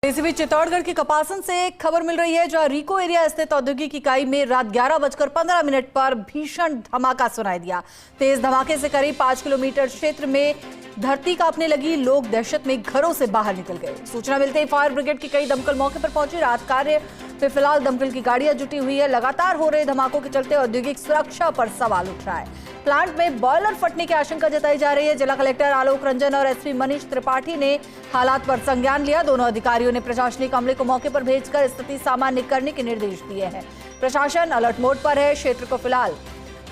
इसी बीच चित्तौड़गढ़ के कपासन से एक खबर मिल रही है, जहां रीको एरिया स्थित औद्योगिक इकाई में रात 11:15 पर भीषण धमाका सुनाई दिया। तेज धमाके से करीब 5 किलोमीटर क्षेत्र में धरती कांपने लगी। लोग दहशत में घरों से बाहर निकल गए। सूचना मिलते ही फायर ब्रिगेड की कई दमकल मौके पर पहुंची। राहत कार्य में फिलहाल दमकल की गाड़ियां जुटी हुई है। लगातार हो रहे धमाकों के चलते औद्योगिक सुरक्षा पर सवाल उठ रहा है। प्लांट में बॉयलर फटने की आशंका जताई जा रही है। जिला कलेक्टर आलोक रंजन और एसपी मनीष त्रिपाठी ने हालात पर संज्ञान लिया। दोनों अधिकारियों ने प्रशासनिक अमले को मौके पर भेजकर स्थिति सामान्य करने के निर्देश दिए हैं। प्रशासन अलर्ट मोड पर है। क्षेत्र को फिलहाल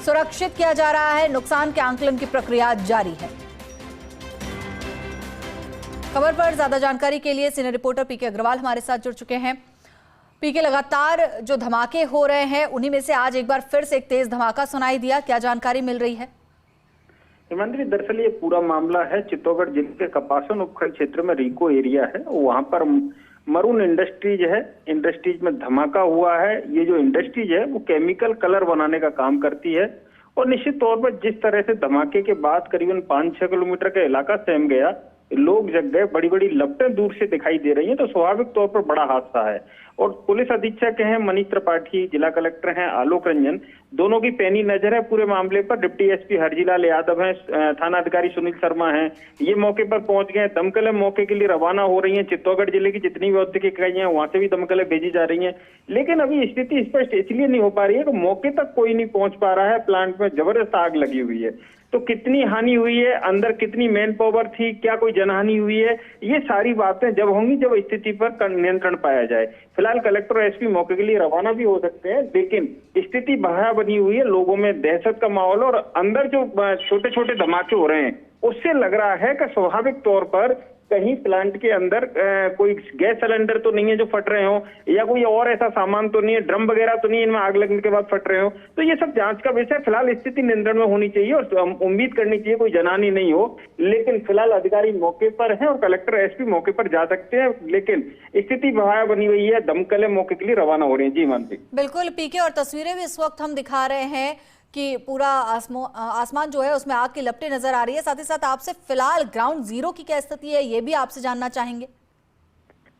सुरक्षित किया जा रहा है। नुकसान के आंकलन की प्रक्रिया जारी है। खबर पर ज्यादा जानकारी के लिए सीनियर रिपोर्टर पीके अग्रवाल हमारे साथ जुड़ चुके हैं। पीके, लगातार जो धमाके हो रहे हैं उन्हीं में से आज एक बार फिर से एक तेज धमाका सुनाई दिया। क्या जानकारी मिल रही है? हिमांद्री, दरअसल ये पूरा मामला है चित्तौड़गढ़ जिले के कपासन उपखंड क्षेत्र में रीको एरिया है। वहां पर मरून इंडस्ट्रीज है। इंडस्ट्रीज में धमाका हुआ है। ये जो इंडस्ट्रीज है वो केमिकल कलर बनाने का काम करती है और निश्चित तौर पर जिस तरह से धमाके के बाद करीबन 5-6 किलोमीटर का इलाका सहम गया, लोग जग गए, बड़ी बड़ी लपटें दूर से दिखाई दे रही हैं, तो स्वाभाविक तौर पर बड़ा हादसा है। और पुलिस अधीक्षक हैं मनीष त्रिपाठी, जिला कलेक्टर हैं आलोक रंजन, दोनों की पैनी नजर है पूरे मामले पर। डिप्टी एसपी हरजीलाल यादव हैं, थाना अधिकारी सुनील शर्मा हैं, ये मौके पर पहुंच गए। दमकलें मौके के लिए रवाना हो रही हैं। चित्तौड़गढ़ जिले की जितनी भी औद्योगिक इकाइयां हैं वहां से भी दमकलें भेजी जा रही हैं। लेकिन अभी स्थिति स्पष्ट इसलिए नहीं हो पा रही है कि मौके तक कोई नहीं पहुंच पा रहा है। प्लांट में जबरदस्त आग लगी हुई है, तो कितनी हानि हुई है, अंदर कितनी मैन पावर थी, क्या कोई जनहानि हुई है, ये सारी बातें जब होंगी जब स्थिति पर नियंत्रण पाया जाए। फिलहाल कलेक्टर और एसपी मौके के लिए रवाना भी हो सकते हैं, लेकिन स्थिति भयावह बनी हुई है। लोगों में दहशत का माहौल और अंदर जो छोटे छोटे धमाके हो रहे हैं उससे लग रहा है कि स्वाभाविक तौर पर कहीं प्लांट के अंदर कोई गैस सिलेंडर तो नहीं है जो फट रहे हो, या कोई और ऐसा सामान तो नहीं है, ड्रम वगैरह तो नहीं है इनमें आग लगने के बाद फट रहे हो। तो ये सब जांच का विषय। फिलहाल स्थिति नियंत्रण में होनी चाहिए और उम्मीद करनी चाहिए कोई जनहानि नहीं हो। लेकिन फिलहाल अधिकारी मौके पर हैं और कलेक्टर एसपी मौके पर जा सकते हैं, लेकिन स्थिति भयावह बनी हुई है। दमकलें मौके के लिए रवाना हो रही है। जी मानसी। बिल्कुल पीके, और तस्वीरें भी इस वक्त हम दिखा रहे हैं कि पूरा आसमान जो है उसमें आग की लपटें नजर आ रही है। साथ ही साथ आपसे फिलहाल ग्राउंड जीरो की क्या स्थिति है ये भी आपसे जानना चाहेंगे।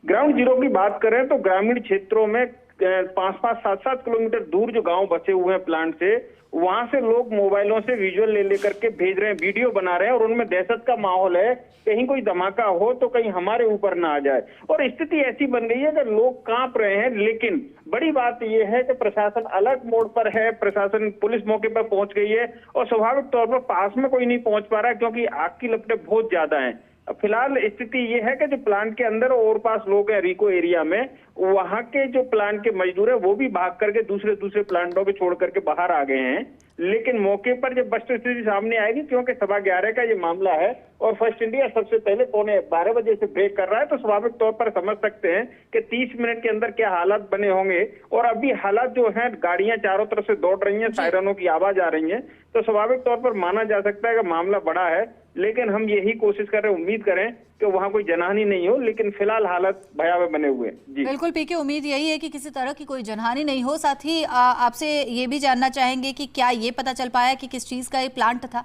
ग्राउंड जीरो की बात करें तो ग्रामीण क्षेत्रों में 5-5, 7-7 किलोमीटर दूर जो गांव बचे हुए हैं प्लांट से, वहां से लोग मोबाइलों से विजुअल ले लेकर के भेज रहे हैं, वीडियो बना रहे हैं और उनमें दहशत का माहौल है। कहीं कोई धमाका हो तो कहीं हमारे ऊपर ना आ जाए, और स्थिति ऐसी बन गई है कि लोग कांप रहे हैं। लेकिन बड़ी बात यह है कि प्रशासन अलर्ट मोड पर है। प्रशासन, पुलिस मौके पर पहुंच गई है और स्वाभाविक तौर पर पास में कोई नहीं पहुंच पा रहा है क्योंकि आग की लपटें बहुत ज्यादा हैं। फिलहाल स्थिति ये है कि जो प्लांट के अंदर और पास लोग हैं रीको एरिया में, वहां के जो प्लांट के मजदूर है वो भी भाग करके दूसरे प्लांटों के छोड़ करके बाहर आ गए हैं। लेकिन मौके पर जब वस्तु स्थिति सामने आएगी, क्योंकि 11:15 का ये मामला है और फर्स्ट इंडिया सबसे पहले 11:15 बजे से ब्रेक कर रहा है, तो स्वाभाविक तौर पर समझ सकते हैं कि 30 मिनट के अंदर क्या हालात बने होंगे। और अभी हालात जो हैं, गाड़ियां चारों तरफ से दौड़ रही हैं, सायरनों की आवाज आ रही है, तो स्वाभाविक तौर पर माना जा सकता है कि मामला बड़ा है। लेकिन हम यही कोशिश कर रहे हैं, उम्मीद करें कि वहां कोई जनहानि नहीं हो, लेकिन फिलहाल हालत भयावह बने हुए हैं। जी बिल्कुल पीके, उम्मीद यही है कि किसी तरह की कोई जनहानि नहीं हो। साथ ही आपसे ये भी जानना चाहेंगे कि क्या ये पता चल पाया कि किस चीज का ये प्लांट था?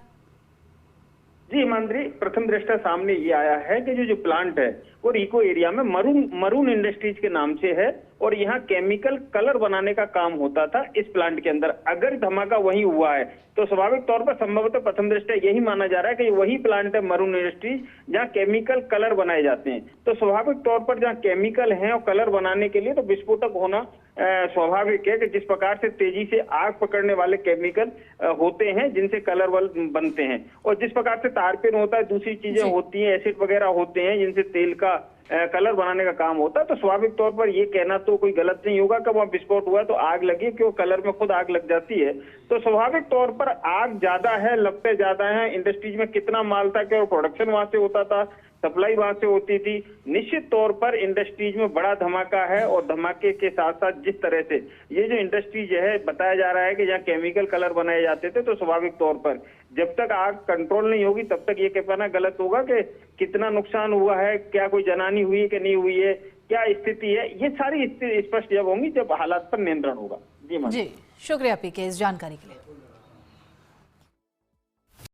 जी मंत्री, प्रथम दृष्टया सामने ये आया है कि जो प्लांट है वो रीको एरिया में मरून इंडस्ट्रीज के नाम से है और यहाँ केमिकल कलर बनाने का काम होता था इस प्लांट के अंदर। अगर धमाका वही हुआ है तो स्वाभाविक तौर पर संभवतः प्रथम दृष्टया यही माना जा रहा है कि वही प्लांट है मरून इंडस्ट्रीज जहाँ केमिकल कलर बनाए जाते हैं। तो स्वाभाविक तौर पर जहाँ केमिकल है और कलर बनाने के लिए तो विस्फोटक होना स्वाभाविक है कि जिस प्रकार से तेजी से आग पकड़ने वाले केमिकल होते हैं जिनसे कलर बनते हैं, और जिस प्रकार से तारपीन होता है, दूसरी चीजें होती हैं, एसिड वगैरह होते हैं जिनसे तेल का कलर बनाने का काम होता है, तो स्वाभाविक तौर पर ये कहना तो कोई गलत नहीं होगा कि वहाँ विस्फोट हुआ तो आग लगी, क्यों कलर में खुद आग लग जाती है। तो स्वाभाविक तौर पर आग ज्यादा है, लपटें ज्यादा हैं। इंडस्ट्रीज में कितना माल था, क्या प्रोडक्शन वहां से होता था, सप्लाई वहां से होती थी। निश्चित तौर पर इंडस्ट्रीज में बड़ा धमाका है और धमाके के साथ साथ जिस तरह से ये जो इंडस्ट्रीज है, बताया जा रहा है कि जहाँ केमिकल कलर बनाए जाते थे, तो स्वाभाविक तौर पर जब तक आग कंट्रोल नहीं होगी तब तक ये कह पाना गलत होगा कि कितना नुकसान हुआ है, क्या कोई जनहानि हुई है कि नहीं हुई है, क्या स्थिति है। ये सारी स्थिति स्पष्ट जब होंगी जब हालात पर नियंत्रण होगा। जी शुक्रिया पीके इस जानकारी के लिए।